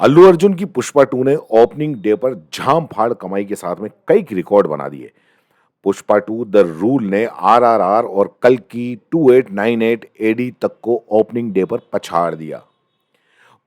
अल्लू अर्जुन की पुष्पा 2 ने opening day पर झाम फाड़ कमाई के साथ में कई रिकॉर्ड बना दिए। पुष्पा 2 द रूल ने आरआरआर और कल की 2898 एडी तक को ओपनिंग डे पर पछाड़ दिया।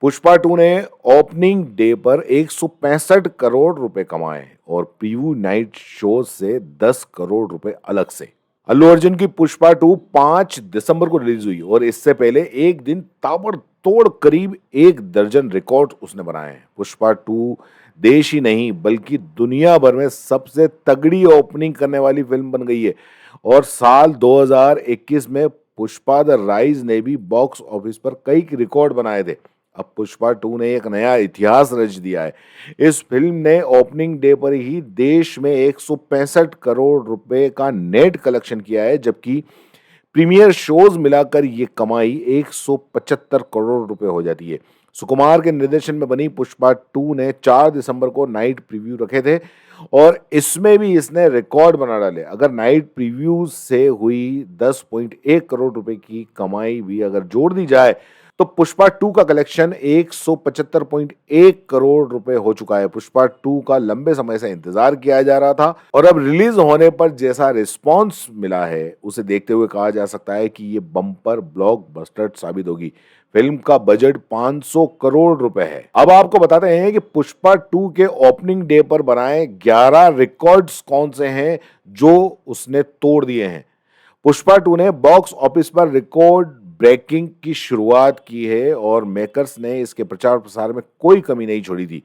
पुष्पा 2 ने ओपनिंग डे पर 165 करोड़ रुपए कमाए और प्रीव्यू नाइट शो से 10 करोड़ रुपए अलग से। अल्लू अर्जुन की पुष्पा 2 5 दिसंबर को रिलीज हुई और इससे पहले एक दिन ताबड़तोड़ करीब 1 दर्जन रिकॉर्ड उसने बनाए हैं। पुष्पा 2 देश ही नहीं बल्कि दुनिया भर में सबसे तगड़ी ओपनिंग करने वाली फिल्म बन गई है और साल 2021 में पुष्पा द राइज ने भी बॉक्स ऑफिस पर कई रिकॉर्ड बनाए थे। अब पुष्पा 2 ने एक नया इतिहास रच दिया है। इस फिल्म ने ओपनिंग डे पर ही देश में 165 करोड़ रुपए का नेट कलेक्शन किया है, जबकि प्रीमियर शोज मिलाकर ये कमाई 175 करोड़ रुपए हो जाती है। सुकुमार के निर्देशन में बनी पुष्पा 2 ने 4 दिसंबर को नाइट प्रीव्यू रखे थे और इसमें भी इसने रिकॉर्ड बना डाले। अगर नाइट प्रीव्यू से हुई 10.1 करोड़ रुपए की कमाई भी अगर जोड़ दी जाए तो पुष्पा 2 का कलेक्शन 175.1 करोड़ रुपए हो चुका है। पुष्पा 2 का लंबे समय से इंतजार किया जा रहा था और अब रिलीज होने पर जैसा रिस्पांस मिला है उसे देखते हुए कहा जा सकता है कि ये बम्पर ब्लॉकबस्टर साबित होगी। फिल्म का बजट 500 करोड़ रुपए है। अब आपको बताते हैं कि पुष्पा 2 के ओपनिंग डे पर बनाए 11 रिकॉर्ड्स कौन से हैं जो उसने तोड़ दिए हैं। पुष्पा 2 ने बॉक्स ऑफिस पर रिकॉर्ड ब्रेकिंग की शुरुआत की है और मेकर्स ने इसके प्रचार प्रसार में कोई कमी नहीं छोड़ी थी।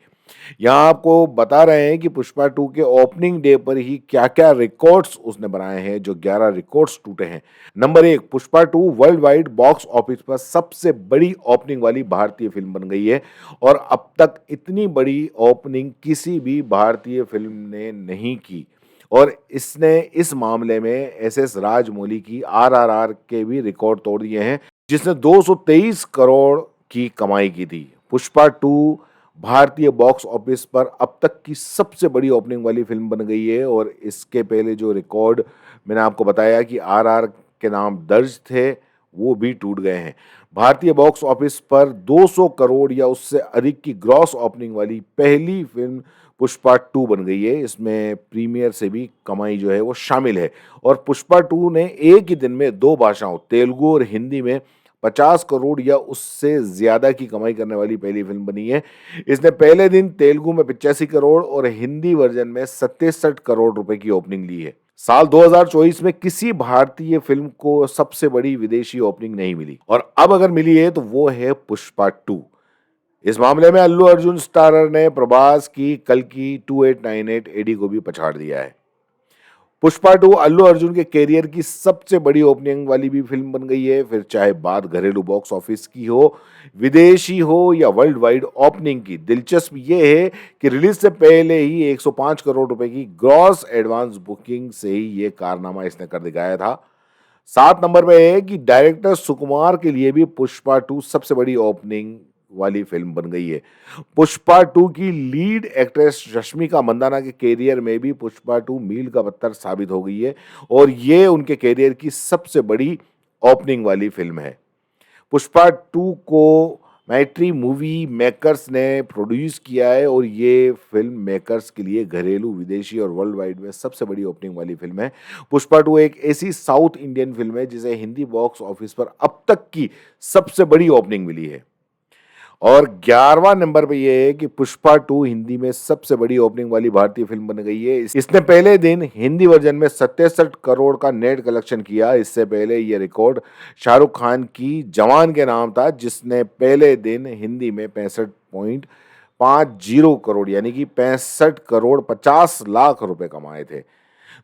यहाँ आपको बता रहे हैं कि पुष्पा 2 के ओपनिंग डे पर ही क्या क्या रिकॉर्ड्स उसने बनाए हैं, जो 11 रिकॉर्ड्स टूटे हैं। Number 1, Pushpa 2 world wide box office पर सबसे बड़ी ओपनिंग वाली भारतीय फिल्म बन गई है और अब तक इतनी बड़ी ओपनिंग किसी भी भारतीय फिल्म ने नहीं की और इसने इस मामले में एसएस राजमौली की आरआरआर के भी रिकॉर्ड तोड़ दिए हैं, जिसने 223 करोड़ की कमाई की थी। पुष्पा 2 भारतीय बॉक्स ऑफिस पर अब तक की सबसे बड़ी ओपनिंग वाली फिल्म बन गई है और इसके पहले जो रिकॉर्ड मैंने आपको बताया कि आरआर के नाम दर्ज थे वो भी टूट गए हैं। भारतीय बॉक्स ऑफिस पर 200 करोड़ या उससे अधिक की ग्रॉस ओपनिंग वाली पहली फिल्म पुष्पा 2 बन गई है। इसमें प्रीमियर से भी कमाई जो है वो शामिल है और पुष्पा 2 ने एक ही दिन में 2 भाषाओं तेलुगु और हिंदी में 50 करोड़ या उससे ज्यादा की कमाई करने वाली पहली फिल्म बनी है। इसने पहले दिन तेलुगु में 85 करोड़ और हिंदी वर्जन में 67 करोड़ रुपए की ओपनिंग ली है। साल 2024 में किसी भारतीय फिल्म को सबसे बड़ी विदेशी ओपनिंग नहीं मिली और अब अगर मिली है तो वो है पुष्पा 2। इस मामले में अल्लू अर्जुन स्टारर ने प्रभास की कल की 2898 एडी को भी पछाड़ दिया है। पुष्पा 2 अल्लू अर्जुन के कैरियर की सबसे बड़ी ओपनिंग वाली भी फिल्म बन गई है। फिर चाहे बात घरेलू बॉक्स ऑफिस की हो, विदेशी हो या वर्ल्ड वाइड ओपनिंग की, दिलचस्प ये है कि रिलीज से पहले ही 105 करोड़ रुपए की ग्रॉस एडवांस बुकिंग से ही ये कारनामा इसने कर दिखाया था। 7 नंबर पे है कि डायरेक्टर सुकुमार के लिए भी पुष्पा 2 सबसे बड़ी ओपनिंग वाली फिल्म बन गई है। पुष्पा 2 की लीड एक्ट्रेस रश्मिका मंदाना के कैरियर में भी पुष्पा 2 मील का पत्थर साबित हो गई है और ये उनके कैरियर की सबसे बड़ी ओपनिंग वाली फिल्म है। पुष्पा 2 को मैट्री मूवी मेकर्स ने प्रोड्यूस किया है और ये फिल्म मेकर्स के लिए घरेलू, विदेशी और वर्ल्ड वाइड में सबसे बड़ी ओपनिंग वाली फिल्म है। पुष्पा 2 एक ऐसी साउथ इंडियन फिल्म है जिसे हिंदी बॉक्स ऑफिस पर अब तक की सबसे बड़ी ओपनिंग मिली है। और 11वां नंबर पे ये है कि पुष्पा 2 हिंदी में सबसे बड़ी ओपनिंग वाली भारतीय फिल्म बन गई है। इसने पहले दिन हिंदी वर्जन में 67 करोड़ का नेट कलेक्शन किया। इससे पहले ये रिकॉर्ड शाहरुख खान की जवान के नाम था, जिसने पहले दिन हिंदी में 65.50 करोड़ यानी कि 65 करोड़ 50 लाख रुपए कमाए थे।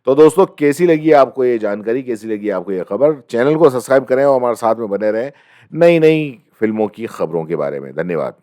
तो दोस्तों, कैसी लगी आपको ये जानकारी, कैसी लगी आपको ये खबर? चैनल को सब्सक्राइब करें और हमारे साथ में बने रहें नई नई फिल्मों की खबरों के बारे में। धन्यवाद।